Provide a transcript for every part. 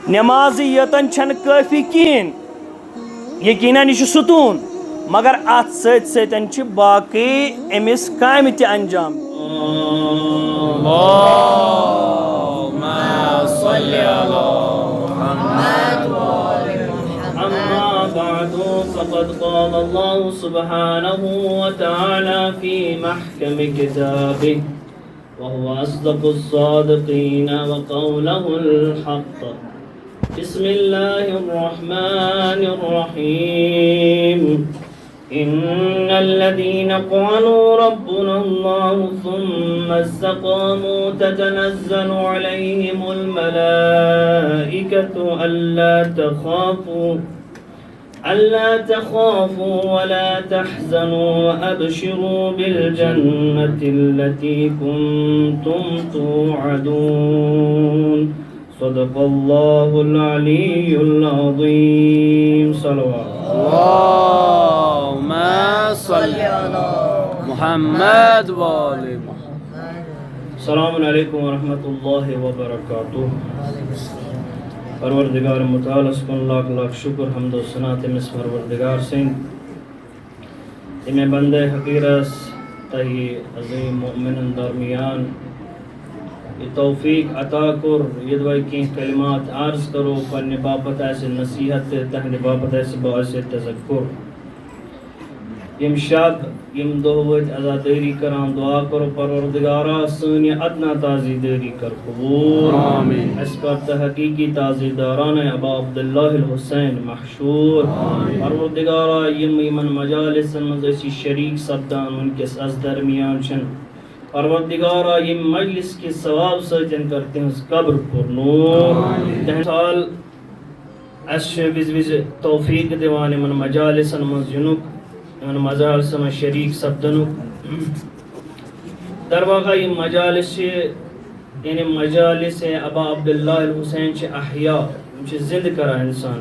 نماز یوتن چھن کافی کہین یقیناً یہ ستون مگر ات ستن باقی امس کامہ تہ انجام اللهم صل على محمد أما بعد فقد قال الله سبحانه وتعالى في محكم كتابه وهو أصدق الصادقين وقوله الحق بسم الله الرحمن الرحيم إن الذين قالوا ربنا الله ثم استقاموا تتنزل عليهم الملائكة ألا تخافوا ولا تحزنوا وأبشروا بالجنة التي كنتم توعدون صدق الله العلي العظيم صلوات اللهم صل على محمد وآل محمد. السلام علیکم ورحمۃ اللہ وبرکاتہ. پروردگار متعال کن لاکھ لاکھ شکر حمد و ثنا تمس پروردگار سند تمہیں بندے حقیرس تہی عظیم مؤمنن درمیان یہ توفیق عطا کر ید وی کی کلمات عرض کرو پنہ باپت ایسے نصیحت تہند باپت ایسے باعث تذکر. یم شب یم دہ وت عزاداری کران دعا کرو پروردگارا سانی ادنا تازی داری کر قبول آمین. اس پر تحقیقی تازی داران ابا عبداللہ الحسین محشور پروردگارا یم یمن مجالس مزسی شریک سبدان ان کے از درمیان چن پروردگارا یم مجلس کی ثواب سجن کرتے ہیں قبر پر نور تہن سال اس وز وز توفیق دیوان من مجالس من جنوب ان مجالس من شریک سبدنو در واقع یہ مجالس یعنی مجالس ابا عبداللہ الحسین چھ احیاء چھ زند کرا انسان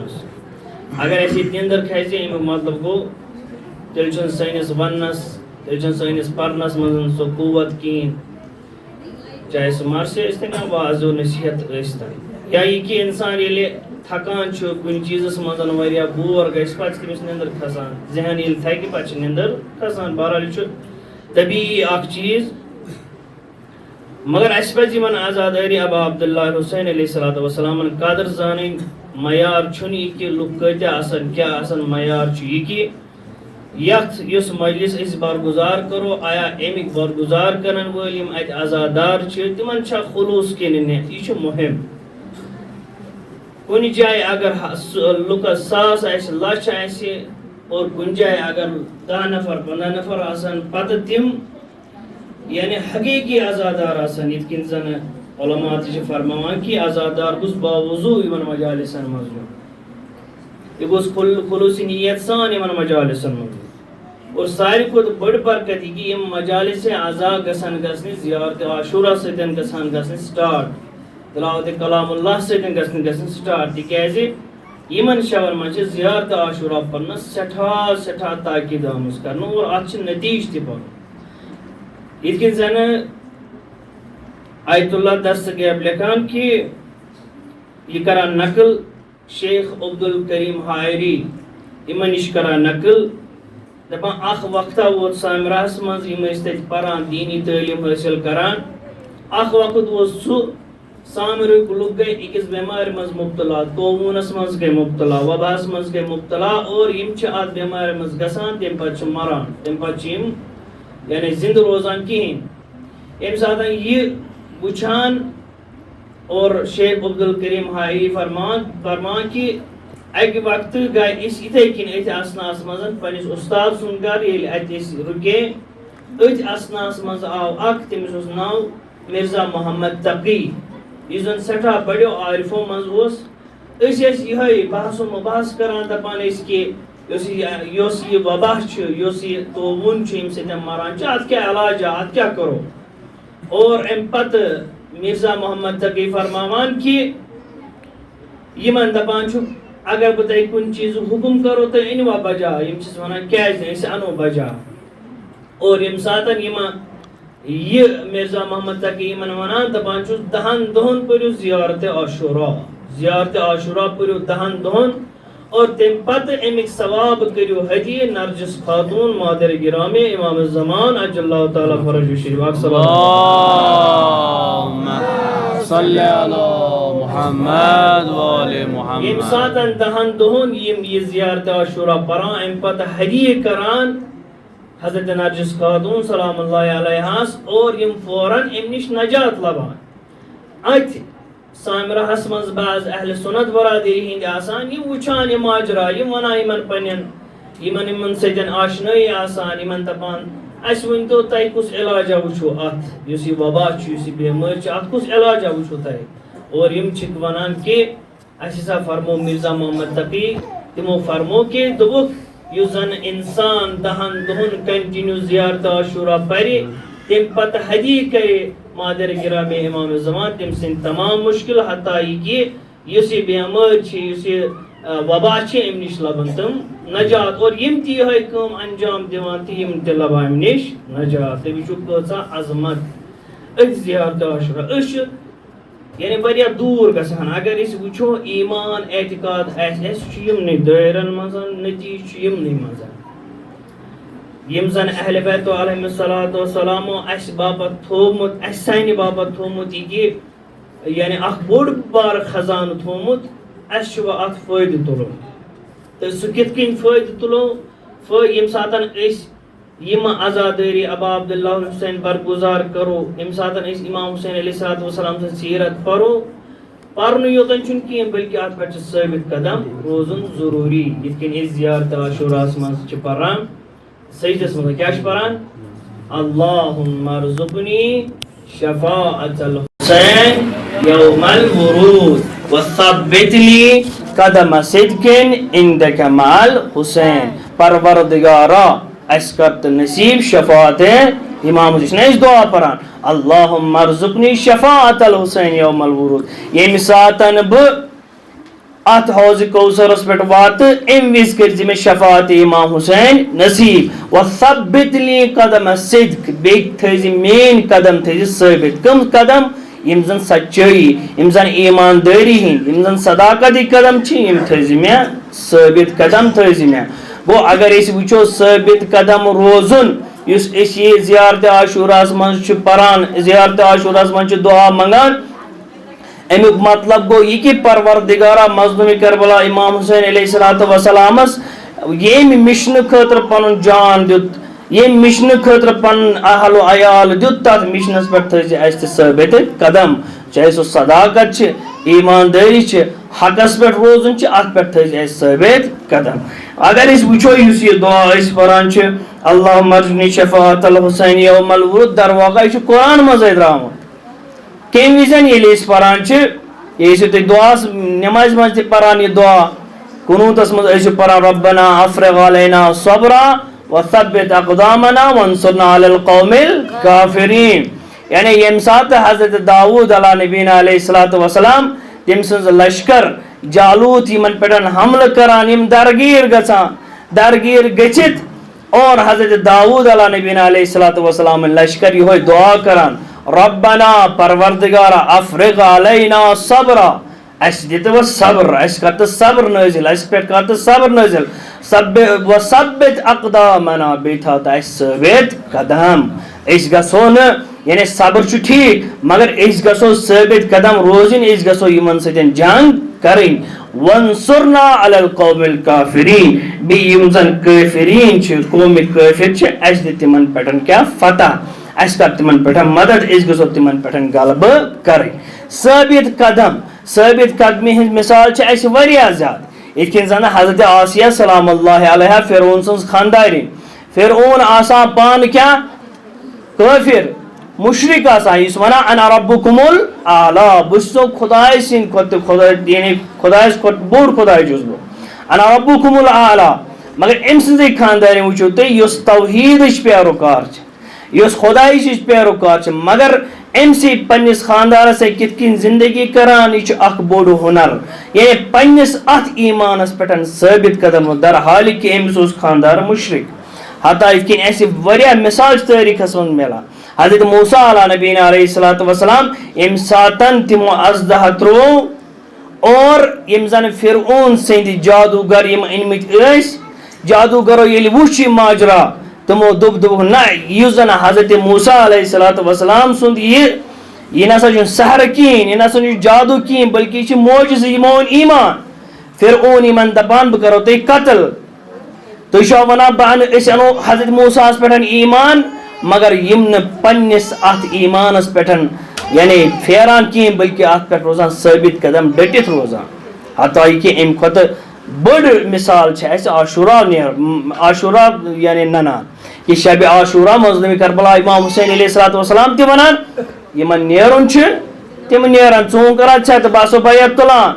اگر ایسی تندر کھیزی امیک مطلب گو تیل چھ سینس ونس تیل چھ سینس پرنس مزن سو قوت کین چاہے سو مرسی استنا واضح و نصیحت استنا یا یہ کہ انسان یہ تھکان چھو کن چیزس مزن وریا بور گیس پاچ تمس نندر کھسان ذہن یل تھکہ پاچ نندر کھسان بہرحال چھ طبیعی اخ چیز مگر اس پز یمن آزاداری ابا عبداللہ حسین علیہ السلام قدر زانن معیار چھن یہ کہ لوگ کتیا آسن کیا آسن معیار چھ یہ کہ یت یس مجلس اس برگزار کرو آیا امیک برگزار کرن ول یم ات آزادار چھ تمن چھا خلوص کن یہ چھ مہم کن جائے اگر لکس ساس آس لچھ آس اور کن جائے اگر 10 نفر 15 نفر آسن پتہ تم یعنی حقیقی آزادار آسن یت کن زن علماء تہ فرماوان کہ آزادار گوس باوضو یمن مجالسن مز یہ گوس خلوص نیت سان یمن مجالسن مز اور ساری کھت بڑ برکت یہ کہ یم مجالس اعضاء گسن گسن زیارت عاشورہ ستن گسن گسن سٹارٹ تلاوت کلام اللہ ستن گسن گسن سٹارٹ تکیازِ یمن شور من زیارت عاشورہ پرنس سٹھا تاکید آمز کرن اور ات نتیج تہ پن یت کن زن آیت اللہ دستگیب لکھان کہ یہ کران نقل شیخ عبدالکریم حائری یمن نش کران نقل دپان اخ وقتہ ووت سامراہس مز یم تت پران دینی تعلیم حاصل کران اخ وقت ووت سہ سامرک لوگ گئے اکس بیمار مز مبتلا طاعونس مز گئے مبتلا وباس مز گئے مبتلا اور یم چھ ات بیمار مز گسان تم پتہ چھ مران تم پتہ یم یعنی زند روزان کہین یم ساتھ یہ وچھان اور شیخ عبدالکریم حائری فرمان کہ اکہ وقت گئی اس اتھے کن ات اسناس مزن پنس استاد سن گھر یل ات رکے ات اسناس مز آو اخ تمس اس ناو مرزا محمد تقی یہ زن سٹھا بڑیو عارفو مز یہ بحث و مباحث کران دپان کہ یس یہ وبا یس یہ طاعون یم ستن مران ات کیا علاج ات کیا کرو اور ام پتہ مرزا محمد تقی فرماوان کہ یمن دپان اگر بہ تہ کن چیز حکم کرو تو انوا بجا یم چھ ونان کیاز اس انو بجا اور یم ساتن یہ مرزا محمد تقی یمن ونان دپان چھس 10 دہن پریو زیارت عاشورہ زیارت عاشورہ پڑھو 10 دۄہن اور تم پتہ امیک ثواب کریو ہدیہ نرجس خاتون مادر گرامی امام الزمان اجل اللہ تعالی فرج شریف اللہم صلی علی محمد وآل محمد یم ساتن 10 دۄہن یم یہ زیارت عاشورہ پران ام پتہ ہدیہ کران حضرت نرجس خاتون سلام اللہ علیہ اور یم فوراً ام نش نجات لبان ات سامرہس مز بعض اہل سنت برادری ہند آسان یہ وچان یہ ماجرا یہ ونان یمن پنن یمن سۭتۍ آشنائی آسان یمن دپان اس ؤنتو تۄہہِ کُس علاجا وٕچھو اتھ یُس یہِ وبا چھُ یُس یہِ بٮ۪مٲرۍ چھِ اتھ کُس علاجا وٕچھو تۄہہِ اور یم چھِکھ ونان کہ اسہِ ہسا فرمو مرزا محمد تقی تمو فرمو کہ دوٚپُکھ یُس زن انسان 10 دۄہن کنٹِنیو زیارت عاشورہ پرِ تم پتہ ہدیہ کرے مادر گرامی امام الزمان تم سن تمام مشکل حتیٰ کہ اس یہ بیمار اس یہ وبا ام نش لبان تم نجات اور یم تہ یہ کام انجام دیوان تہ یم تہ لبان ام نش نجات تم وچھو کۭژاہ عظمت ات زیارت عاشورہ اس یعنی واریاہ دور گژھان اگر اس وچھو ایمان اعتقاد اس یمنٕے دٲیرن منٛز نتیجہ چھُ یمنٕے منٛز یم زن اہل بیت علیہم الصلوۃ والسلام اس باپت تھومت اس سانہِ باپت تھومت یہ یعنی اخ بوڑ بار خزانہ تھومت اس چھُ ات فٲیدٕ تُلُن تہٕ سُہ کِتھ کٔنۍ فٲیدٕ تُلو ییٚمہِ ساتہٕ أسۍ یم عزادٲری ابا عبداللہ حسین برگزار کرو ییٚمہِ ساتہٕ أسۍ امام حسین علیہ الصلوۃ والسلام سٕنٛز سیرت پرو پرنہٕ یوتن چھُنہٕ کینٛہہ بلکہ اتھ پٮ۪ٹھ چھُ ثٲبت قدم روزُن ضروٗری یِتھ کٔنۍ أسۍ زیارت عاشوراہس منٛز چھِ پران سجدس منٛز کیٛاہ چھِ پران اللہم ارزقنی شفاعت الحسین یوم الورود وثبت لی قدم صدق عندک مع الحسین پروردگارا اس کر تو نصیب شفاعت امام حسین اس دعا پران اللہم ارزقنی شفاعت الحسین یوم الورود ییٚمہِ ساتن بہٕ ات حوض کوثرس پہ وات ام وز کر میں شفاعت امام حسین نصیب وثبت لی قدم صدق بیٚیہِ تھٲیزِ میٲنۍ قدم تھٲیزِ ثٲبت کم قدم یم زن سچٲیی یم زن ایماندٲری ہٕنٛدۍ یم زن صداقتی قدم چھِ یم تھٲیزِ مےٚ ثٲبت قدم تھٲیزِ مےٚ گوٚو اگر أسۍ وٕچھو ثٲبت قدم روزُن یُس أسۍ یہِ زیارت عاشوراہس منٛز چھِ پران زیارت عاشوراہس منٛز چھِ دعا منگان امیک مطلب گو یہ کہ پروردگارہ مظلوم کربلا امام حسین علیہ الصلوۃ والسلامس یم مشن خاطر پن جان دیت یم مشن خاطر پن اہل و عیال دیت تر مشنس پہ تھز اس ثابت قدم چاہے سو صداقت ایمانداری حقس پہ روزن ات پہ تھز اس ثابت قدم اگر اس وچھو اس یہ دعا اس پران اللہم ارزقنی شفاعت الحسین یوم الورود در واقع یہ قرآن مز درامت کم وزن ییٚلہِ أسۍ پران چھِ یہِ ٲسِو تُہۍ دعاس نٮ۪مازِ منٛز تہِ پران یہِ دعا قنوٗتس منٛز ٲسِو پران ربنا افرغ علینا صبرا وثبت اقدامنا وانصرنا علی القوم الکافرین یعنی ییٚمہِ ساتہٕ حضرت داؤد علیٰ نبینا علیہ الصلوۃ والسلام تٔمۍ سٕنٛز لشکر جالوت یِمن پٮ۪ٹھ حملہٕ کران یِم درگیٖر گژھان درگیٖر گٔژھِتھ اور حضرت داؤد علیٰ نبینا علیہ الصلوۃ والسلام لشکر یِہوے دعا کران ربنا پروردگارا افرغ علینا صبرا اس دِتو صبر اس کر صبر نازل اس پہ کر صبر نازل وثبت اقدامنا بیٚیہِ تھاو تہٕ اَسہِ ثٲبت قدم أسۍ گژھو نہٕ یعنی صبر چھُ ٹھیٖک مگر أسۍ گژھو ثٲبت قدم روزٕنۍ أسۍ گژھو یِمن سۭتۍ جنگ کرٕنۍ وانصرنا علی القوم الکافرین بیٚیہِ یِم زن کٲفریٖن چھِ قومِ کٲفر چھِ اَسہِ دِ تِمن پٮ۪ٹھ کیٛاہ فتح اس کر تمن پٮ۪ٹھ مدد اس گژھو تمن پٮ۪ٹھ غلبہٕ کرٕنۍ ثٲبت قدمی ہٕنٛز مثال چھِ اَسہِ واریاہ زیادٕ یِتھ کٔنۍ زن حضرت آسیہ سلام اللہ علیہ فرعون سٕنٛز خاندارِنۍ فرعون آسان پانہٕ کیٛاہ کٲفر مشرک آسان یُس ونان انا ربکم الاعلیٰ بہٕ چھُسو خۄداے سٕنٛدۍ کھۄتہٕ خۄدا یعنی خۄدایس کھۄتہٕ بوٚڑ خۄداے چھُس بہٕ انا ربکم الاعلیٰ مگر أمۍ سٕنٛزٕے خاندارِنۍ وٕچھِو تُہۍ یۄس توحیٖدٕچ پیروکار چھِ یۄس خۄدایچ پیروکار چھِ مگر أمۍ سٕے پننِس خاندارس سۭتۍ کِتھ کٔنۍ زندگی کران یہِ چھُ اکھ بوٚڑ ہُنر یعنی پننِس اتھ ایمانس پٮ۪ٹھ ثٲبت قدم در حالہِ کہِ أمِس اوس خاندار مُشرِک حتیٰ یِتھ کٔنۍ اَسہِ واریاہ مثال چھِ تٲریٖخس منٛز مِلان حضرت موسیٰ علیٰ نبینا علیہ الصلوۃ والسلام ییٚمہِ ساتن تِمو اژدہا تروو اور یم زن فرعون سند جادوگر یم انمت ایس جادوگرو یل وچ ماجرا تمو دوپ نہ یہ زن حضرت موسیٰ علیہ الصلوۃ والسلام سند یہ نسا چھ سحر کین یہ نسا چھ جادو کین بلکہ یہ معجزہ یمون ایمان فرعون یمن دپان بہ کرو تہ قتل تھی چھو ونان بہ انو حضرت موسیٰ پہ ایمان مگر یم نہ پنس ات ایمانس پہ یعنی پھیران کین بلکہ ات پہ روزان ثابت قدم ڈٹت روزان حتیٰ کہ ام کھت بڑ مثال ہے عاشورہ یعنی ننان کہ شب عاشورہ مظلوم کربلا امام حسین علیہ الصلوۃ والسلام تہ ونان یمن نیرن تم نیران ژون کران ژھا تو باسو بیت تلان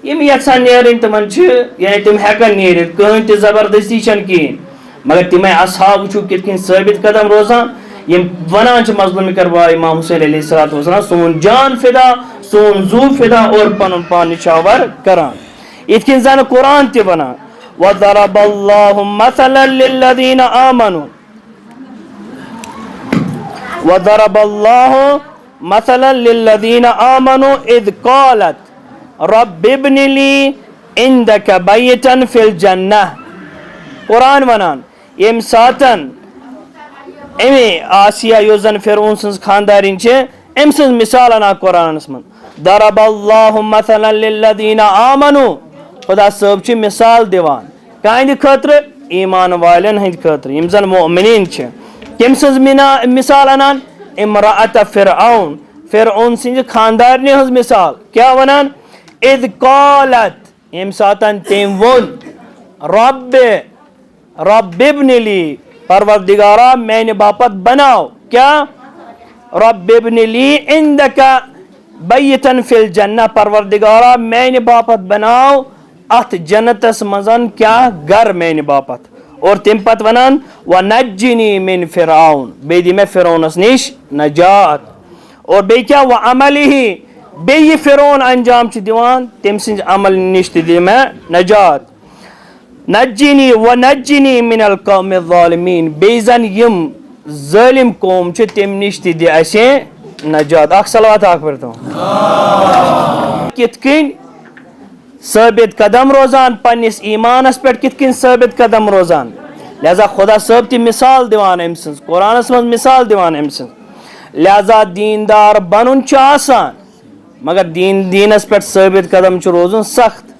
یم یژھان نیرن تمن یعنی تم ہیکن نیرت کہین تہ زبردستی چھن کہین مگر تمے اصحاب وچھو کت کن ثابت قدم روزان یم ونان چھ مظلوم کربلا امام حسین علیہ الصلوۃ والسلام سون جان فدا سون زو فدا اور پن پان نشاور کران ات کن زن قرآن تہ ونان وضرب اللہ مثلا للذین آمنوا وضرب اللہ مثلا للذین آمنوا اذ قالت رب ابن لی عندک بیتا فی الجنہ قرآن ونان یم ساتن امی آسیہ یو زن فرعون سنز خاندارین چھ ام سنز مثال انا قرآن من ضرب اللہ مثلا للذین آمنوا خدا صاحب چھ مثال دیوان کائند خاطر ایمان والن ہند خاطر یم زن مؤمنین چھ کم سنز مثال انان امرأت فرعون فرعون سنز خاندارنی ہز مثال کیا ونان اذ قالت یم ساتن تیم ون رب ابن لی پروردگارا میں نے باپت بناؤ کیا رب ابن لی عندک بیتن فی الجنہ پروردگارا میں نے باپت بناؤ ات جنتس مزن کیا گر میں نے باپت اور تم پت ونان ونجنی من فرعون بے دی میں فرعونس نش نجات اور بے کیا وعملہ بے یہ فرعون انجام چھ دیوان تم سنج عمل نش دی میں نجات نجنی ونجنی من القوم الظالمین بے زن یم ظالم قوم چھ تم نش دی اسے نجات اخ صلوات آکھ پڑھتا ہوں کت کن ثابت قدم روزان پنس ایمانس پہ کت کن ثابت قدم روزان لہذا خدا صاحب تی مثال دیوان ام سنز قرآنس من مثال دیوان ام سنز لہذا دیندار بنن چھ آسان مگر دینس پہ ثابت قدم چھ روزن سخت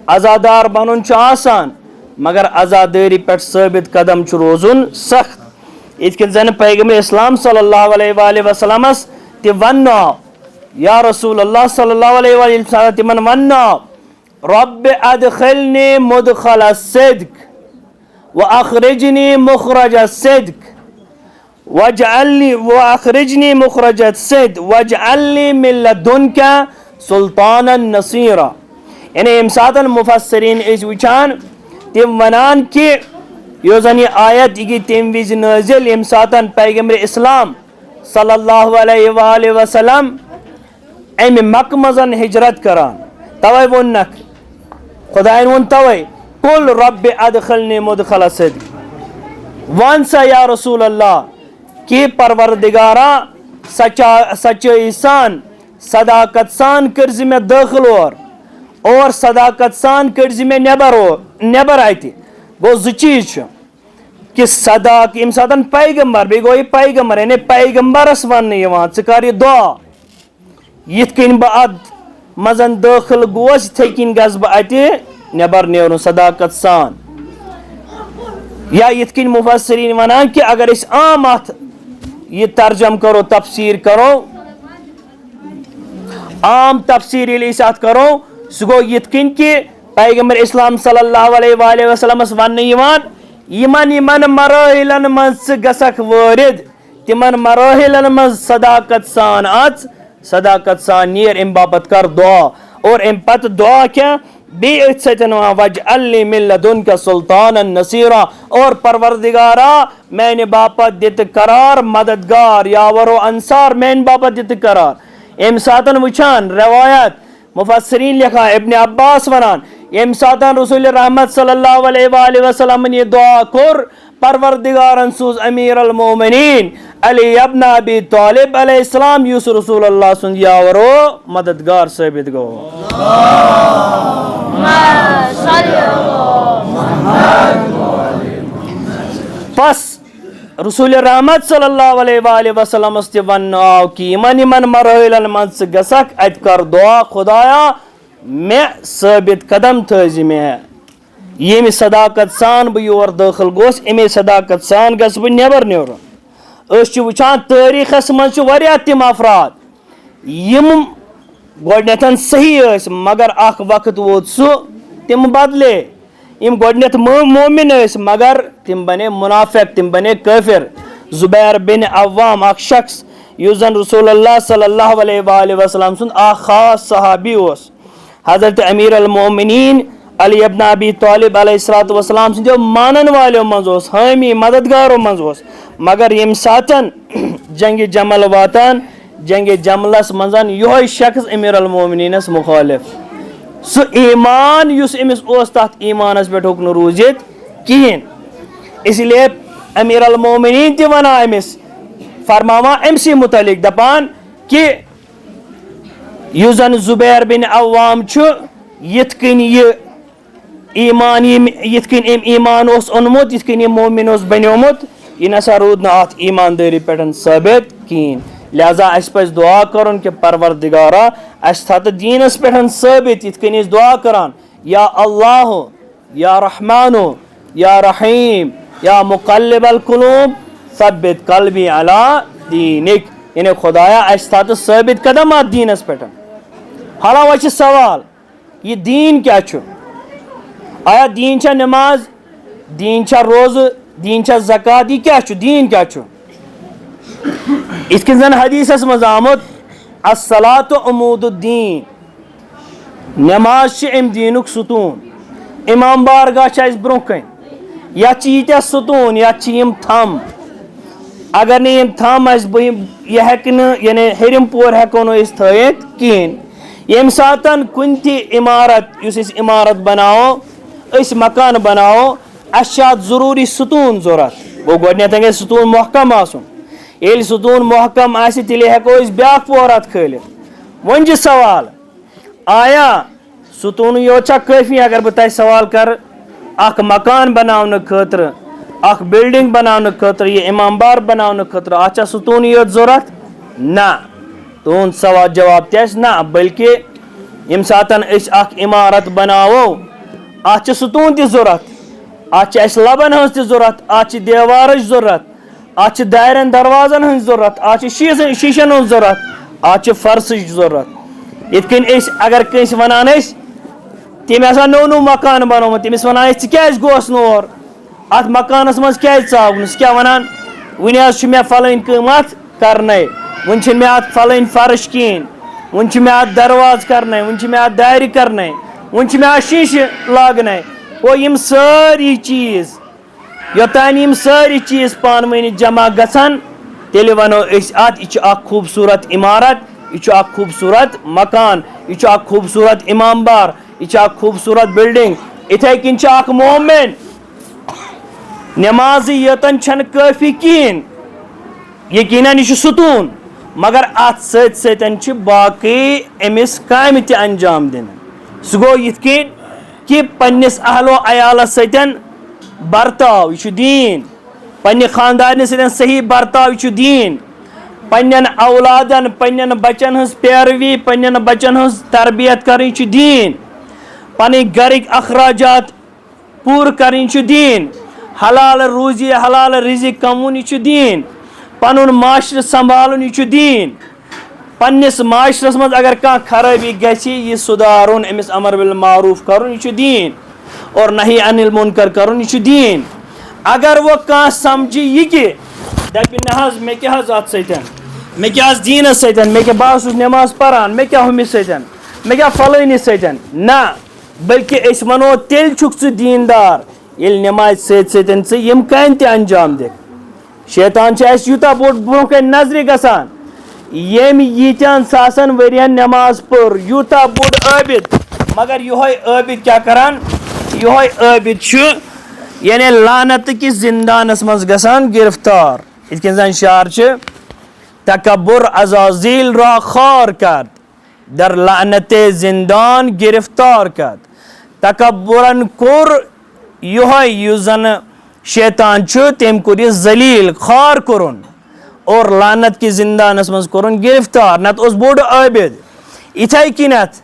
عزادار بنن چھ آسان مگر عزاداری پہ ثابت قدم چھ روزن سخت ات کن زن پیغمبر اسلام صلی اللہ علیہ وآلہ وسلم تی ونو یا رسول اللہ صلی اللہ علیہ وآلہ وسلم تی من ونو رب ادخلنی مدخل الصدق واخرجنی مخرج الصدق واخرجنی مخرج الصدق واجعلنی من لدنک سلطانا نصیرا یعنی امساتن مفسرین اس وچان تم ونان کہ یو زن یہ آیت یہ تم وز نازل امساتن پیغمبر اسلام صلی اللہ علیہ وآلہ وسلم ام مکہ مزن ہجرت کران توے ونک خدائن ون توے قل رب ادخلنی مدخل صدق وان سا یا رسول اللہ کہ پروردگارا سچائی سان صداقت سان کرزی میں داخل اور صداقت سان کرزی میں نیبر آئی گو زو چیز کہ صداق ام ساتن پیغمبر بی گو یہ پیغمبر یعنی پیغمبرس ون یوان ژٕ یہ دعا یت کن بہ مزن داخل گوس تھے کن گس بہ اتہ نیبر نیرن صداقت سان یا یت کن مفسرین ونان کہ اگر اس عام ات یہ ترجم کرو تفسیر کرو عام تفسیر اس ات کرو سہ گو یت کن کہ پیغمبر اسلام صلی اللہ علیہ وآلہ وسلم ون یمن مراحلن مز گسک وارد تمن مراحلن مز صداقت سان صداقت سان نیر ام باپت کر دعا اور ام پت دعا کیا بی اتسیتن وجعلنی من لدنک سلطانا نصیرا اور پروردگارا میں نے باپت دیت قرار مددگار یاور و انصار میں نے باپت دیت قرار ام ساتن وچان روایت مفسرین لکھا ابن عباس ونان ام ساتن رسول رحمت صلی اللہ علیہ وآلہ وسلم یہ دعا کر پروردگارن سوز امیر المومنین علی ابن ابی طالب علیہ السلام یس رسول اللہ سن یاور و مددگار ثابت گو. پس رسول رحمت صلی اللہ علیہ وآلہ وسلم اس تہ ون آو کہ یمن مراحلن من ث گژھکھ ات کر دعا خدایا میں ثابت قدم تھزِ میں یمہ صداقت سان بہ یور داخل گوس امے صداقت سان گژھٕ بہ نیبر نیرُن. أسۍ چھِ وٕچھان تٲریٖخس منٛز چھِ واریاہ تِم افراد یِم گۄڈنٮ۪تھ صحیح ٲسۍ مگر اکھ وقت ووت سُہ تِم بدلے. یِم گۄڈنٮ۪تھ مومن ٲسۍ مگر تِم بنے منافق تِم بنے کٲفر. زبیر بن عوام اکھ شخص یُس زن رسول اللہ صلی اللہ علیہ وآلہ وسلم سُنٛد اکھ خاص صحابی اوس. حضرت امیر المومنین علی ابن ابی طالب علیہ الصلوۃ والسلام سٕنٛدیو مانن والیو منٛز اوس حامی مددگارو منٛز اوس. مگر ییٚمہِ ساتہٕ جنگِ جمل واتان جنگِ جملس منٛز یِہوے شخص امیر المومنینس مخالف. سُہ ایمان یُس أمِس اوس تتھ ایمانس پٮ۪ٹھ ہیوٚک نہٕ روٗزِتھ کِہیٖنۍ. اسی لیے امیر المومنین تہِ ونان أمِس فرماوان أمۍ سٕے متعلق دپان کہِ یُس زن زبیر بن عوام چھُ یِتھ کٔنۍ یہِ ایمان یِتھ کٔنۍ أمۍ ایمان اوس اوٚنمُت یِتھ کٔنۍ یہِ مومن اوس بنیومُت یہِ نسا روٗد نہٕ اتھ ایماندٲری پٮ۪ٹھ ثٲبت کِہیٖنۍ. لہذا اسہِ پزِ دعا کرُن کہ پروردگارا اسہِ تھاو تہٕ دیٖنس پٮ۪ٹھ ثٲبت یِتھ کٔنۍ أسۍ دعا کران یا اللہ یا رحمانو یا رحیم یا مقلب القلوب ثبت قلبی علی دینک. یعنی خدایا اسہِ تھاو تہٕ ثٲبت قدم اتھ دیٖنس پٮ۪ٹھ. حالا وۄنۍ چھُ سوال یہِ دیٖن کیاہ چھُ؟ آیا دیٖن چھا نماز دیٖن چھا روزٕ دیٖن چھا زکات یہِ کیاہ چھُ دیٖن کیاہ چھُ؟ یِتھ کٔنۍ زن حدیثس منٛز آمُت الصلاۃ عمود الدین نماز چھِ امہِ دیٖنُک ستوٗن. امام بارگاہ چھِ اسہِ برونٛہہ کَنۍ یتھ چھِ ییٖتیاہ ستوٗن یتھ چھِ یِم تھم. اگر نہٕ یِم تھم آسہِ بہٕ یہِ ہٮ۪کہِ نہٕ یعنی ہیٚرِم پور ہٮ۪کو نہٕ أسۍ تھٲیِتھ کِہیٖنۍ. ییٚمہِ ساتہٕ کُنہِ تہِ عمارت یُس أسۍ عمارت بناوو أسۍ مکان بناوو اسہِ چھِ اتھ ضروٗری ستوٗن ضوٚرتھ. گوٚو گۄڈنٮ۪تھ گژھِ ستوٗن محکم آسُن. ییٚلہِ ستوٗن محکم آسہِ تیٚلے ہٮ۪کو أسۍ بیٛاکھ پور اتھ کھٲلِتھ. وۄنۍ چھُ سوال آیا ستوٗنٕے یوت چھا کٲفی؟ اگر بہٕ تۄہہِ سوال کرٕ اکھ مکان بناونہٕ خٲطرٕ اکھ بلڈنگ بناونہٕ خٲطرٕ یہِ امام بار بناونہٕ خٲطرٕ اتھ چھا ستوٗنٕے یوت ضوٚرتھ؟ نہ. تُہُنٛد سوال جواب تہِ آسہِ نہ بلکہِ ییٚمہِ ساتہٕ أسۍ اکھ عمارت بناوو اتھ چھِ ستوٗن تہِ ضوٚرتھ اتھ چھِ اسہِ لبن ہٕنٛز تہِ ضوٚرتھ اتھ چھِ دیوارٕچ ضوٚرتھ اتھ چھِ دارٮ۪ن دروازن ہٕنٛز ضوٚرتھ اتھ چھِ شیٖشن ہٕنٛز ضوٚرتھ اتھ چھِ فرشٕچ ضوٚرتھ. یِتھ کٔنۍ أسۍ اگر کٲنٛسہِ ونان أسۍ تٔمۍ ہسا نوٚو مکان بنومُت تٔمِس ونان أسۍ ژٕ کیازِ گوس نہٕ اور اتھ مکانس منٛز کیازِ ژاو نہٕ؟ سُہ کیاہ ونان وُنہِ حظ چھُ مےٚ فلٲنۍ کٲم اتھ کرنے وُنہِ چھِنہٕ مےٚ اتھ فلٲنۍ فرش کِہینۍ وُنہِ چھِ مےٚ اتھ دروازٕ کرنے وُنہِ چھِ مےٚ اتھ دارِ کرنے وُنہِ چھِ مےٚ اتھ شیٖشہٕ لاگنے. گوٚو یِم سٲری چیٖز یوٚتانۍ یِم سٲری چیٖز پانہٕ ؤنۍ جمع گژھن تیٚلہِ ونو أسۍ اتھ یہِ چھُ اکھ خوٗبصوٗرت عمارت یہِ چھُ اکھ خوٗبصوٗرت مکان یہِ چھُ اکھ خوٗبصوٗرت امام بار یہِ چھِ اکھ خوٗبصوٗرت بلڈنگ. یِتھے کٔنۍ چھُ اکھ مومن نمازٕے یوتن چھنہٕ کٲفی کِہینۍ یقیٖنن یہِ چھُ ستوٗن مگر اتھ سۭتۍ سۭتۍ چھِ باقٕے أمِس کامہِ تہِ انجام دِنہٕ. سُہ گوٚو یِتھ کٔنۍ کہِ پننِس اہلو عیالس سۭتۍ برتاو یہِ چھُ دیٖن. پننہِ خاندارنہِ سۭتۍ صحیح برتاو یہِ چھُ دیٖن. پننٮ۪ن اولادن پننٮ۪ن بچن ہٕنٛز پیروی پننٮ۪ن بچن ہٕنٛز تربیت کرٕنۍ یہِ چھُ دیٖن. پنٕنۍ گرٕکۍ اخراجات پوٗرٕ کرٕنۍ چھُ دیٖن. حلال روزی حلال رزق کماوُن یہِ چھُ دیٖن. پنُن معاشرٕ سنبھالُن یہِ چھُ دیٖن. پننِس معاشرس منٛز اگر کانٛہہ خرٲبی گژھِ یہِ سُدارُن أمِس امر بالمعروف کرُن یہِ چھُ دیٖن اور نہی انل منکر کرُن یہِ چھُ دیٖن. اگر وۄنۍ کانٛہہ سمجھِ یہِ کہِ دپہِ نہ حظ مےٚ کیٛاہ حظ اتھ سۭتۍ مےٚ کیٛاہ حظ دیٖنس سۭتۍ مےٚ کیٛاہ بہٕ اوسُس نٮ۪ماز پران مےٚ کیٛاہ ہُمِس سۭتۍ مےٚ کیٛاہ فلٲنِس سۭتۍ نہ بلکہِ أسۍ ونو تیٚلہِ چھُکھ ژٕ دیٖندار ییٚلہِ نٮ۪مازِ سۭتۍ سۭتۍ ژٕ یِم کامہِ تہِ انجام دِکھ. شیطان چھُ اسہِ یوٗتاہ بوٚڑ برونٛہہ کَنہِ نظرِ گژھان ییٚمۍ ییٖتیٛاہن ساسن ؤرین نٮ۪ماز پٔر یوٗتاہ بوٚڑ عٲبِد مگر یِہوے عٲبِد کیٛاہ کران یِہوے عٲبِد چھُ یعنی لعنت کس زندانس مز گژھان گرفتار یِتھ کٔنۍ زن شعر چھِ تکبر عزازیل را خار کرد در لعنت زندان گرفتار کرد تکبرن کور یہوے یُس زن شیطان چھُ تٔمۍ کوٚر یہِ ذلیل خار کوٚرُن اور لعنت کِس زندانس منٛز کوٚرُن گرفتار نتہٕ اوس بوٚڑ عٲبِد یِتھے کٔنٮ۪تھ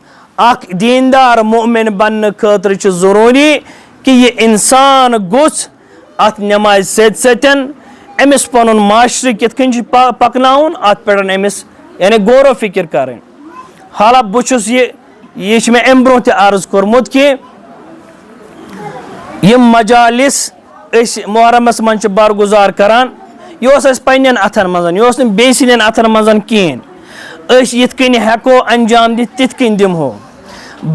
اکھ دیندار مؤمن بننہٕ خٲطرٕ چھُ ضروٗری کہ یہ انسان گوٚژھ اتھ نمازِ سۭتۍ سۭتۍ أمِس پنُن معاشرٕ کِتھ کٔنۍ چھُ پکناوُن اتھ پٮ۪ٹھ أمِس یعنی غور و فکر کرٕنۍ حالہ بہٕ چھُس یہِ چھُ مےٚ امہِ برونٛہہ تہِ عرض کوٚرمُت کہِ یِم مجالس أسۍ محرمس منٛز چھِ برگُزار کران یہِ اوس اَسہِ پننٮ۪ن اتھن منٛز یہِ اوس نہٕ بیٚیہِ سٕنٛدٮ۪ن اتھن منٛز کِہیٖنۍ أسۍ یِتھ کٔنۍ ہٮ۪کو انجام دِتھ تِتھ کٔنۍ دِمہو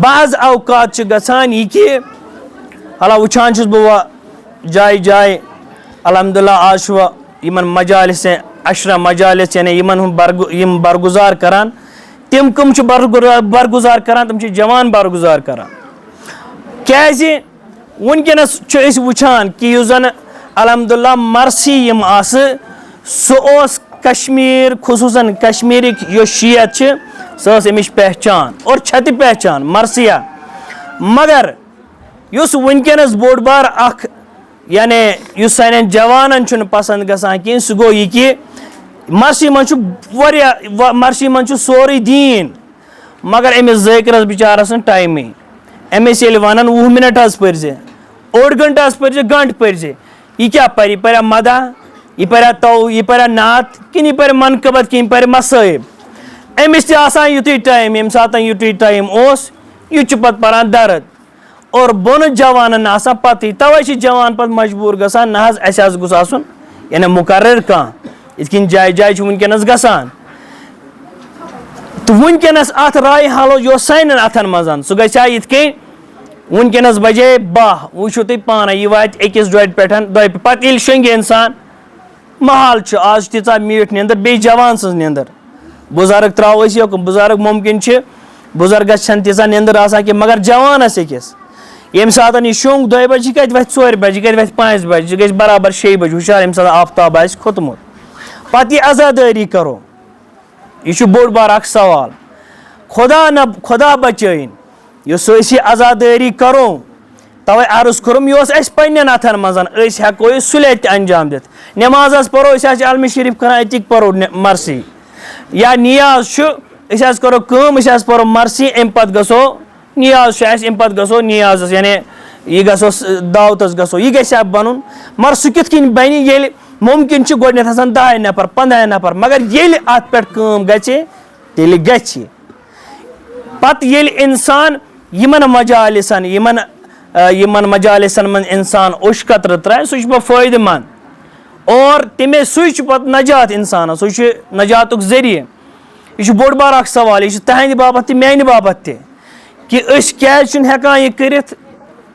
بعض اوقات چھِ گژھان یہِ کہِ حالہ وٕچھان چھُس بہٕ جایہِ جایہِ الحمدللہ آز چھُ یِمن مجالس عشرہ مجالس یعنی یِمن ہُنٛد یِم برگُزار کران تِم کٕم چھِ برگُزار کران تِم چھِ جوان برگُزار کران کیازِ وٕنکیٚنس چھِ أسۍ وٕچھان کہِ یُس زن الحمدللہ مرثی یِم آسہٕ سُہ اوس کشمیٖر خصوٗصن کشمیٖرٕکۍ یۄس شیعت چھِ سۄ ٲس امِچ پہچان اور چھےٚ تہِ پہچان مرثیہ مگر یُس وٕنکیٚنس بوٚڑ بار اکھ یعنی یُس سانٮ۪ن جوانن چھُنہٕ پسنٛد گژھان کِہیٖنۍ سُہ گوٚو یہِ کہِ مرثی منٛز چھُ واریاہ مرثی منٛز چھُ سورُے دیٖن مگر أمِس ذٲکرس بِچارس نہٕ ٹایمٕے أمِس ییٚلہِ ونان 20 مِنٹ حظ پٔرۍ زِ اوٚڑ گنٹہٕ حظ پٔرۍ زِ گنٹہٕ پٔرۍ زِ یہِ کیٛاہ پرِ یہِ پریا مدہ یہِ پریا یہِ پریا نعت کِنہٕ یہِ پرِ منقبت کِنہٕ یہِ پرِ مصٲیب أمِس تہِ آسان یُتُے ٹایم ییٚمہِ ساتہٕ یُتُے ٹایم اوس یہِ چھُ پتہٕ پران درد اور بۄنہٕ جوانن آسان پتہٕے توے چھِ جوان پتہٕ مجبوٗر گژھان نہ حظ اَسہِ حظ گوٚژھ آسُن یعنی مُقرر کانٛہہ یِتھ کٔنۍ جایہِ جایہِ چھُ وٕنکیٚنس گژھان تہٕ وٕنکیٚنس اتھ راے حالو یہِ اوس سانٮ۪ن اتھن منٛز سُہ گژھِ ہا یِتھ کٔنۍ وٕنکیٚنس بجے 12 وٕچھِو تُہۍ پانے یہِ واتہِ أکِس ڈۄڈِ پٮ۪ٹھ 2 پتہٕ ییٚلہِ شۄنٛگہِ اِنسان محال چھُ آز چھِ تیٖژاہ میٖٹھ نیندٕر بیٚیہِ جوان سٕنٛز نیندٕر بُزرگ تراوو أسۍ یوکُن بُزرگ مُمکِن چھِ بُزرگس چھنہٕ تیٖژاہ نیندٕر آسان کینٛہہ مگر جوانس أکِس ییٚمہِ ساتہٕ یہِ شۄنٛگ 2 بجہِ یہِ کتہِ وتھِ 4 بجہِ یہِ کتہِ وتھِ 5 بجہِ یہِ گژھِ برابر 6 بجہِ ہُشار ییٚمہِ ساتہٕ آفتاب آسہِ کھوٚتمُت پتہٕ یہِ عزادٲری کرو یہِ چھُ بوٚڑ بار اکھ سوال خۄدا بچٲیِن یُس أسۍ یہِ عزادٲری کرو توے عرض کوٚرُم یہِ اوس اَسہِ پننٮ۪ن اتھن منٛز أسۍ ہٮ۪کو یہِ سُلے تہِ انجام دِتھ نٮ۪ماز حظ پرو أسۍ حظ چھِ علمہِ شریٖف کران أتِکۍ پرو مرثی یا نیاز چھُ أسۍ حظ کرو کٲم أسۍ حظ پرو مرثی امہِ پتہٕ گژھو نیاز چھُ اَسہِ امہِ پتہٕ گژھو نیازس یعنی یہِ گژھو دعوتس گژھو یہِ گژھِ ہا بنُن مگر سُہ کِتھ کٔنۍ بنہِ ییٚلہِ مُمکِن چھُ گۄڈٕنیتھ آسان 10 نفر 15 نفر مگر ییٚلہِ اتھ پٮ۪ٹھ کٲم گژھِ تیٚلہِ گژھِ پتہٕ ییٚلہِ انسان یِمن مجالسن منٛز انسان اوٚش قطرٕ ترٛایہِ سُہ چھُ پتہٕ فٲیدٕ منٛد اور سُے چھُ پتہٕ نجات انسانس سُے چھُ نجاتُک ذٔریعہٕ یہِ چھُ بوٚڑ بار اکھ سوال یہِ چھُ تہنٛدِ باپتھ تہِ میانہِ باپتھ تہِ کہِ أسۍ کیازِ چھِنہٕ ہٮ۪کان یہِ کٔرِتھ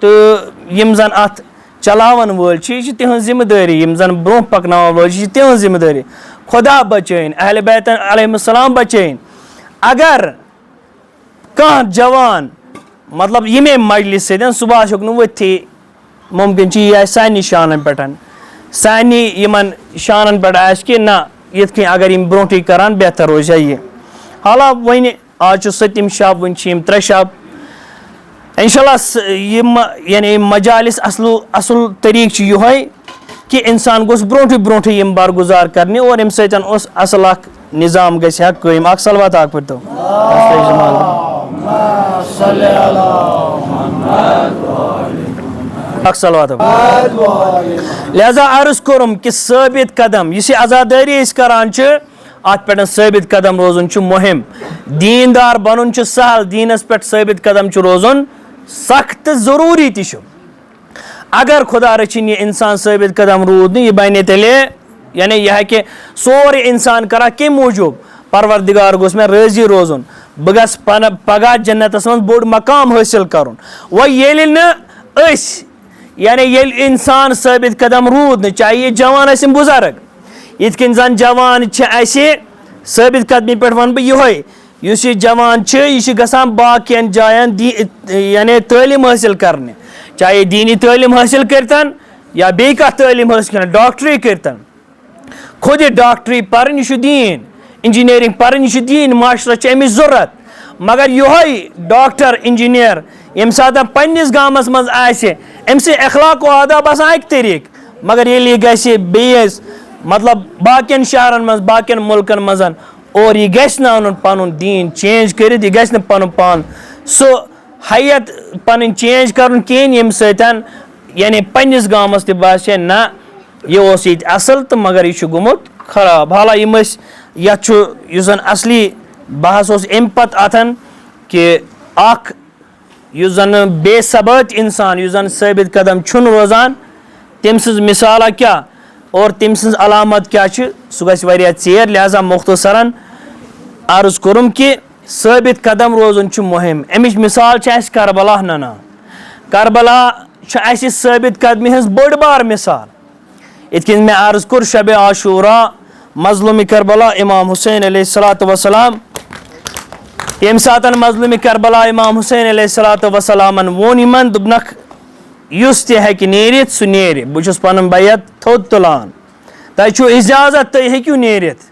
تہٕ یِم زن اتھ چلاون وٲلۍ چھِ یہِ چھِ تِہنٛز ذمہٕ دٲری یِم زن برونٛہہ پکناون وٲلۍ چھِ یہِ چھِ تِہنٛز ذمہٕ دٲری خۄدا بچٲیِن اہلِ بیت علیہم السلام بچٲیِن اگر کانٛہہ جوان مطلب ییٚمے مجلس سۭتۍ صبحس ہیوٚک نہٕ ؤتھتھٕے مُمکِن چھُ یہِ آسہِ سانہِ شانن پٮ۪ٹھ سانہِ یِمن شانن پٮ۪ٹھ آسہِ کہِ نہ یِتھ کٔنۍ اگر یِم برونٛٹھٕے کران بہتر روزِ ہا یہِ حالہ وۄنۍ آز چھُ 7م شب وۄنۍ چھِ یِم 3 شب انشاء اللہ یِم یعنی یِم مجالس اصل طریٖقہٕ چھُ یِہوے کہِ انسان گوٚژھ برونٛٹھٕے یِم برگُزار کرنہِ اور امہِ سۭتۍ اوس اصل اکھ نظام گژھِ ہا قٲیِم اکھ صلوات اکھ پٔرۍتو اکھ صلوات لہذا عرض کوٚرُم کہِ ثٲبت قدم یُس یہِ عزادٲری أسۍ کران چھِ اتھ پٮ۪ٹھ ثٲبت قدم روزُن چھُ مُہم دیندار بنُن چھُ سہل دیٖنس پٮ۪ٹھ ثٲبت قدم چھُ روزُن سخ تہٕ ضروٗری تہِ چھُ اگر خۄدا رٔچھِنۍ یہِ انسان ثٲبت قدم روٗد نہٕ یہِ بنہِ تیٚلہِ یعنی یہِ ہٮ۪کہِ سورُے انسان کران کمہِ موٗجوٗب پروردگار گوٚژھ مےٚ رٲضی روزُن بہٕ گژھٕ پگاہ جنتس منٛز بوٚڑ مقام حٲصِل کرُن وۄنۍ ییٚلہِ نہٕ أسۍ یعنی ییٚلہِ انسان ثٲبت قدم روٗد نہٕ چاہے یہِ جوان ٲسِن بُزرگ یِتھ کٔنۍ زن جوان چھِ اَسہِ ثٲبت قدمی پٮ۪ٹھ ونہٕ بہٕ یِہوے یُس یہِ جوان چھُ یہِ چھُ گژھان باقین جاین یعنی تعلیٖم حٲصِل کرنہِ چاہے دیٖنی تعلیٖم حٲصِل کٔرتن یا بیٚیہِ کانٛہہ تعلیٖم حٲصِل کٔرِتھ ڈاکٹری کٔرتن خود یہِ ڈاکٹری پرٕنۍ یہِ چھُ دیٖن انجینئرنگ پرٕنۍ یہِ چھُ دیٖن معاشرس چھِ اَمِچ ضوٚرتھ مگر یِہوے ڈاکٹر انجینیر ییٚمہِ ساتہٕ پننِس گامس منٛز آسہِ أمۍ سٕنٛدۍ اخلاق و آداب آسان اَکہِ طریٖقہٕ مگر ییٚلہِ یہِ گژھِ بیٚیِس مطلب باقین شہرن منٛز باقین مُلکن منٛز اور یہِ گژھِ نہٕ اَنُن پنُن دیٖن چینج کٔرِتھ یہِ گژھِ نہٕ پنُن پان سُہ حیت پنٕنۍ چینج کرُن کِہیٖنۍ ییٚمہِ سۭتۍ یعنی پننِس گامس تہِ باسہِ نہ یہِ اوس ییٚتہِ اصل تہٕ مگر یہِ چھُ گوٚمُت خراب حالانکہ یِم ٲسۍ یتھ چھُ یُس زن اصلی بحث اوس امہِ پتہٕ اتھن کہِ اکھ یُس زن بے ثبات انسان یُس زن ثٲبت قدم چھُنہٕ روزان تٔمۍ سٕنٛز مثالا کیٛاہ اور تٔمۍ سٕنٛز علامت کیٛاہ چھِ سُہ گژھِ واریاہ ژیر لہذا مختصرن عرض کوٚرُم کہِ ثٲبت قدم روزُن چھُ مُہم امِچ مثال چھِ اَسہِ کربلا ننان کربلا چھُ اَسہِ ثٲبت قدمی ہٕنٛز بٔڑ بار مثال یِتھ کٔنۍ مےٚ عرض کوٚر شبِ عاشوٗرا مظلوٗمِ کربلا امام حُسین علیہ الصلاتُ وسلام ییٚمہِ ساتہٕ مظلوٗمِ کربلا امام حُسین علیہ الصلاتُ وسلامن ووٚن یِمن دوٚپنکھ یُس تہِ ہیٚکہِ نیٖرِتھ سُہ نیرِ بہٕ چھُس پنُن بیت تھوٚد تُلان تۄہہِ چھُو اِجازت تُہۍ ہیٚکِو نیٖرِتھ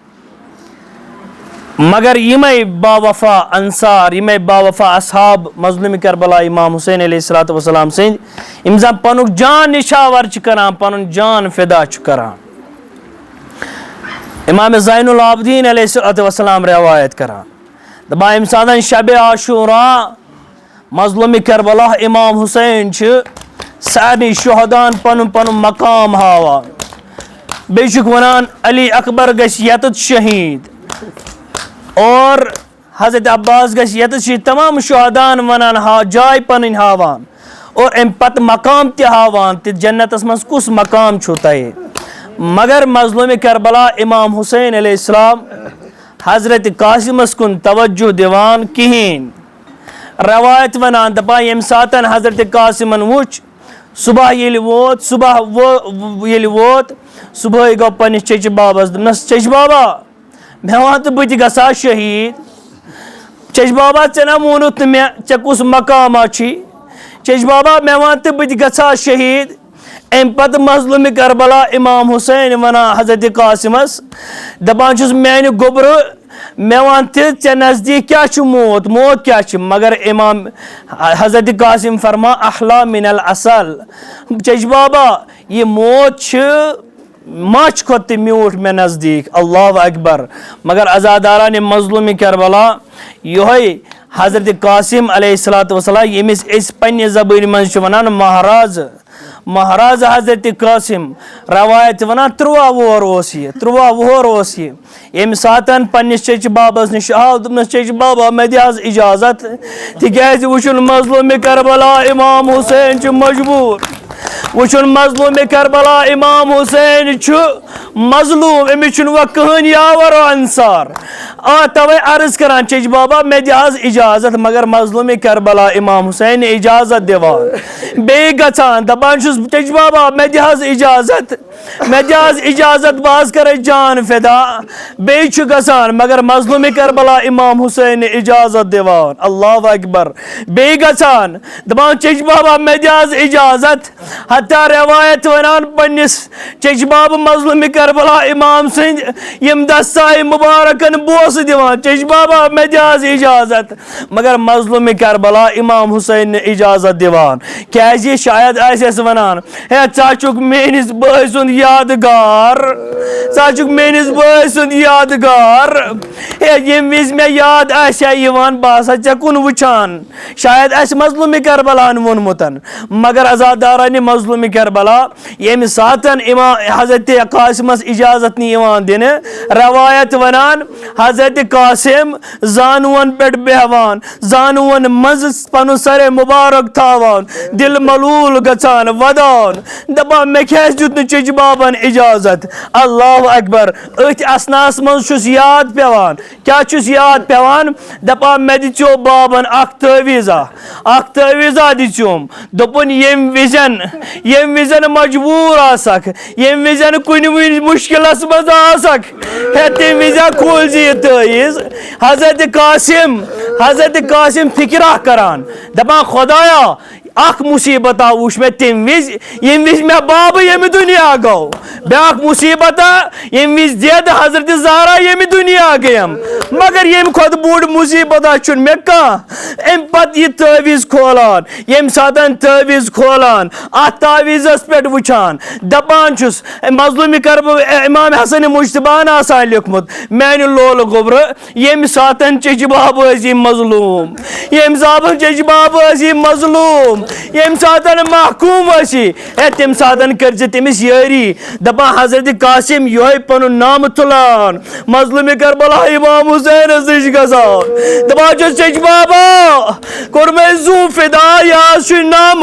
مگر یِمے باوفا انصار یِمے باوفا اصحاب مظلوٗمِ کربلا امام حُسین علیہ الصلاتُ وسلام سٕنٛدۍ یِم زن پنُن جان نِشاور چھِ کران پنُن جان فدا چھُ کران امام زین العابدیٖن علیہ الصلاتُ وسلام روایت کران دپان ییٚمہِ ساتہٕ شبِ عاشوٗرا مظلوٗمِ کربلا امام حُسین چھِ سارنٕے شہدان پنُن پنُن مقام ہاوان بیٚیہِ چھُکھ ونان علی اکبر گژھِ ییٚتٮ۪تھ شہیٖد اور حضرت عباس گژھِ ییٚتٮ۪تھ شہیٖد تمام شہدان ونان جاے پنٕنۍ ہاوان اور امہِ پتہٕ مقام تہِ ہاوان تہِ جنتس منٛز کُس مقام چھُو تۄہہِ مگر مظلوٗمِ کربلا امام حُسین علیہ السلام حضرت قاسمس کُن توجہ دِوان کہیٖنۍ روایت ونان دپان ییٚمہِ ساتہٕ حضرت قاسمن وُچھ صبح ییٚلہِ ووت صبحٲے گوٚو پننِس چچہِ بابس دوٚپنس چچہِ بابا مےٚ وَن تہٕ بہٕ تہِ گژھٕ ہا شہیٖد چچہِ بابا ژےٚ نہ ووٚنُتھ نہٕ مےٚ ژےٚ کُس مقامہ چھُے چچہِ بابا مےٚ وَن تہٕ بہٕ تہِ گژھٕ ہا شہیٖد امہِ پتہٕ مظلوٗمِ کربلا امام حُسین ونان حضرت قاسمس دپان چھُس میانہِ گوٚبرٕ مےٚ وَن تہِ ژےٚ نزدیٖک کیٛاہ چھُ موت کیٛاہ چھُ مگر امام حضرت قاسم فرمان احلا من العسل چچہِ بابا یہِ موت چھِ ماچھ کھۄتہٕ تہِ میوٗٹھ مےٚ نزدیٖک اللہ اکبر مگر عزادارانہِ مظلوٗمِ کربلا یِہوے حضرت قاسم علیہ الصلاتُ وسلام ییٚمِس أسۍ پننہِ زبٲنۍ منٛز چھِ ونان مہراز حضرت قاسم روایت ونان 13 وُہر اوس یہِ ییٚمہِ ساتہٕ پننِس چچہِ بابس نِش آو دوٚپنس چچہِ بابا مےٚ دِ حظ اِجازت تِکیٛازِ وٕچھُن مظلوٗمِ کربلا امام حُسین چھُ مجبوٗر وٕچھُن مظلوٗمِ کربلا امام حُسین چھُ مظلوٗم أمِس چھُنہٕ وۄنۍ کٕہٕنۍ یاور و انصار توے عرض کران چچہِ بابا مےٚ دِ حظ اِجازت مگر مظلوٗمِ کربلا امام حُسین اِجازت دِوان بیٚیہِ گژھان دپان چھُس چچہِ بابا مےٚ دِ حظ اِجازت بہٕ حظ کرے جان فدا بیٚیہِ چھُ گژھان مگر مظلوٗمِ کربلا امام حُسین اِجازت دِوان اللہ اکبر بیٚیہِ گژھان دپان چچہِ بابا مےٚ دِ حظ اِجازت حتیٰ روایت ونان پننِس چچہِ بابہٕ مظلوٗمِ کربلا امام سٕنٛدۍ ییٚمہِ دۄہ سایہِ مُبارکن بوسہٕ دِوان چچہِ بابا مےٚ دِ حظ اِجازت مگر مظلوٗمِ کربلا امام حُسین نہٕ اِجازت دِوان کیٛازِ شاید آسٮ۪س ونان ہے ژٕ چھُکھ میٲنِس بٲے سُنٛد یادگار ہے ییٚمہِ وِزِ مےٚ یاد آسہِ ہا یِوان بہٕ ہسا ژےٚ کُن وٕچھان شاید آسہِ مظلوٗمِ کربلاہن ووٚنمُت مگر عزادارانہِ مظلوٗمِ کربلا ییٚمہِ ساتہٕ حضرت قاسمس اِجازت نہٕ یِوان دِنہٕ روایت ونان حضرت قاسم زانوَن پٮ۪ٹھ بیٚہوان زانوَن منٛزٕ پنُن سرے مُبارک تھاوان دِل ملوٗل گژھان ودان دپان مےٚ کیٛازِ دیُت نہٕ چچہِ بابن اِجازت اللہ اکبر أتھۍ اسناہس منٛز چھُس یاد پیٚوان کیٛاہ چھُس یاد پیٚوان دپان مےٚ دِژیو بابن اکھ تٲویٖزا دِژیوم دوٚپُن ییٚمہِ وِزن مجبوٗر آسکھ ییٚمہِ وِزن کُنہِ مُشکِلس منٛز آسکھ ہے تمہِ وِزِ کھوٗلۍ زِ یہِ تٲویٖز حضرت قاسم فِکرا کران دپان خۄدایا اخ مصیبت وچ میں تم وز یم وز میں باب یم دنیا گو بیاکھ مصیبت یم وز دید حضرت زہرا یم دنیا گیم مگر یم کھت بوڑ مصیبت چھ میں کان ام پت یہ تعویز کھولان یم ساتن تعویز کھولان ات تعویزس پہ وچان دپان چھس مظلوم کرب امام حسن مجتبان آسان لکھمت میان لول گوبر یم ساتن چچ باب عظیم مظلوم یم ساتن چچ باب عظیم مظلوم یم ساتن محکوم اسی تم ساتن کرز تمس یاری دپان حضرت قاسم یہ پن نام تلان مظلوم کربلا امام حسین نش گسان دپان چھس چچ بابا کور میں زو فدا یاز نام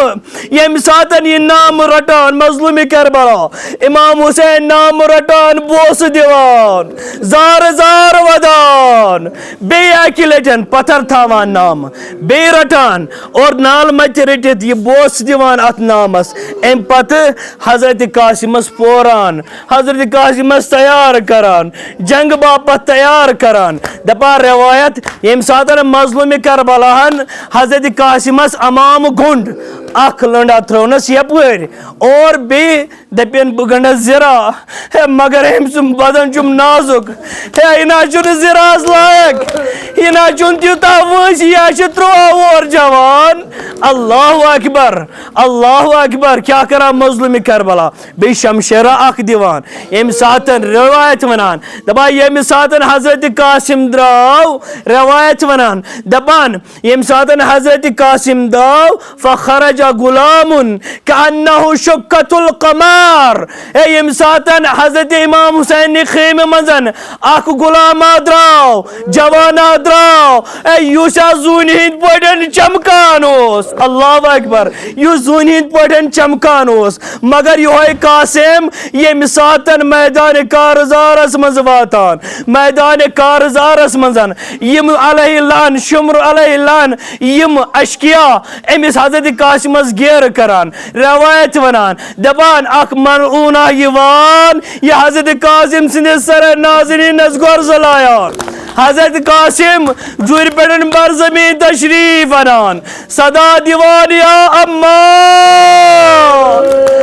یم ساتن یہ نام رٹان مظلوم کربلا امام حسین نام رٹان بوس دیوان زار زار ودان بے اکی لٹن پتھر تھاوان نام بے رٹان اور نال مت رٹت یہ بوس دیوان ات نامس ام پتہ حضرت قاسمس پوران حضرت قاسمس تیار کران جنگ باپت تیار کران دپا روایت یم ساتن مظلوم کربلاہن حضرت قاسمس امام گنڈ اخ لنڈا ترونس یپر اور بی دپین بہ گنڈس زرا مگر ام سم بدن چم نازک یہ نا چھ زراس لائق یہ نا چھ تیوتا وٲنٛس یہ چھ ترٛوٚوُہ جوان اللہ اکبر کیا کران مظلوم کربلا بی شمشیرہ اخ دیوان یم ساتن روایت ونان دپان یم ساتن حضرت قاسم دراو روایت ونان دپان یم ساتن حضرت قاسم دراو فخرج غلام كأنه شقة القمر یم ساتن حضرت امام حسین خیمہ منزن اخ غلام دراو جوان دراو یس زون ہند پٹن چمکان اس اللہ اکبر یس زون ہند پٹن چمکان اس مگر یہ قاسم یم ساتن میدان کارزارس مز واتان میدان کارزارس منزن یم علیہ لان شمر علیہ لان یم اشکیا امس حضرت قاسمس گیر کران روایت ونان دپان اخ ملعونہ یوان یہ حضرت قاسم سندس سر ناظرین گرز لایان حضرت قاسم جور پڑن بر زمین تشریف انان صدا دیوان یا اما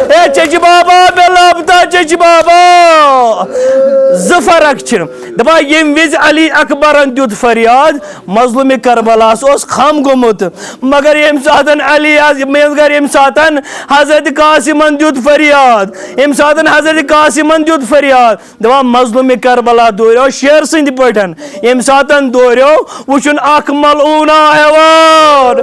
اے چچ بابا بلابتا چچ بابا زفرک چھ دپا یم وز علی اکبرن دیت فریاد مظلوم کربلاس اس خم گومت مگر یم ساتن علی مگر یم ساتن حضرت قاسمن دیت فریاد یم ساتن حضرت قاسمن دیت فریاد دپا مظلوم کربلا دوریو شیر سند پٹن یم ساتن دوریو وچن اخ ملعونہ حیوان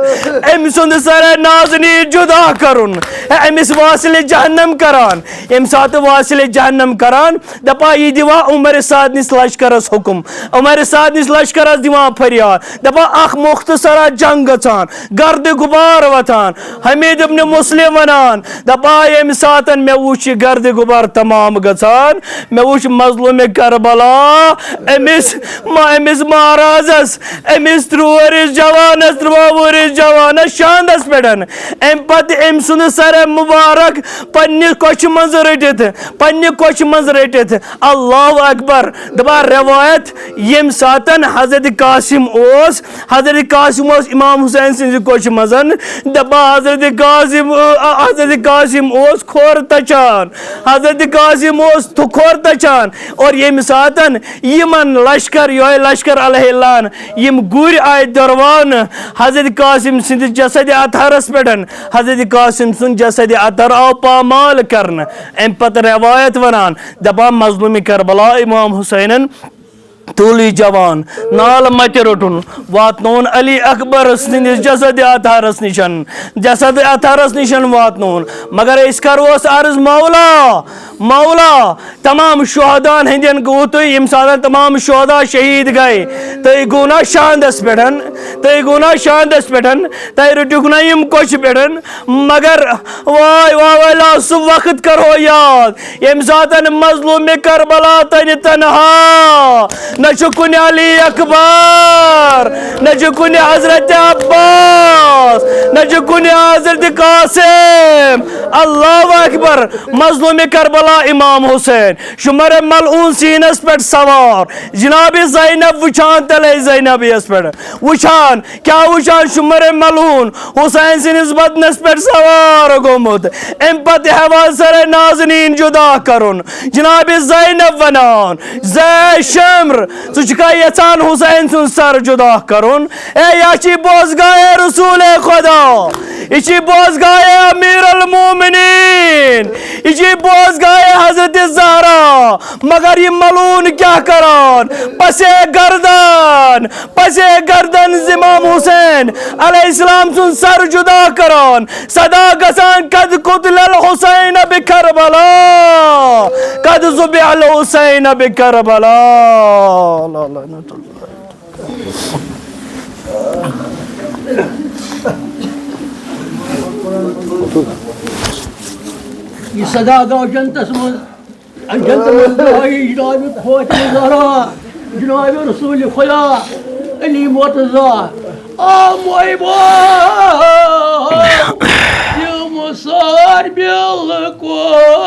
ام سند سر نازنی جدا کرن امس واصل جہنم کران یم سات واصل جہنم کران دپا یہ دیوا عمر سعد نس لشکرس حکم عمر سعد نس لشکرس دیوان فریاد دپا اخ مختصرا جنگ گژھان گرد غبار وتان حمید ابن مسلم ونان دپا یم ساتن میں وچ گرد غبار تمام گژھان میں وچ مظلوم کربلا امس مہارازس امس ترٛوُہرس جوانس ترٛوُہرس جوانس شاندس پٮ۪ٹھ ام پتہ ام سند سر مبارک پنہ کوچھ مز رٹت پنہ کوچھ مز رٹت اللہ اکبر دپا روایت یم ساتن حضرت قاسم اوس امام حسین سن کوچھ مزن دپا حضرت قاسم اوس کھور تچان حضرت قاسم اوس کھور تچان اور یم ساتن یمن لشکر یہ لشکر علیہ لان یم گر آئے دروان حضرت قاسم سند جسد اطہرس پہ حضرت قاسم سن جسد اطہر آو پامال کرن ام پتہ روایت ونان دپا مظلوم کربلا امام حسینن طولی جوان نال مت رٹن واتنون علی اکبر سندس جسد اطہرس نشن واتنون مگر اس کروس عرض مولا تمام شہدان ہندین گو تو یم ساتن تمام شہدا شہید گئے تی گونا شاندس پٹن تی رٹوکنا یم کوچ پٹن مگر وائی لا سو وقت کرو یاد یم ساتن مظلوم کربلا تن تنہا نہ کن علی اکبر نہ کن حضرت عباس نہ کن حضرت قاسم اللہ اکبر مظلوم کربلا امام حسین شمر ملعون سینس پہ سوار جناب زینب وچان تلے زینبی اس پہ وچان کیا وچان شمر ملعون حسین سینس بدنس پہ سوار گومت ام پتہ حوال سر نازنین جدا کرن جناب زینب ونان زی شمر ژٕ یژھان حسین سن سر جدا کرن اے یہ بوزگاہ رسول خدا یہ بوزگاہ امیر المومنین یہ بوزگاہ حضرت زہرا مگر یہ ملعون کیا کران پسے گردن امام حسین علیہ السلام سن سر جدا کران صدا گسان قد قتل الحسین بکربلا قد ذبح الحسین بکربلا یہ صدا گو جنتس من جنت من دعائی جناب خوات زہرا جناب رسول خدا علی مرتضی آموئی بار يوم صار بالكون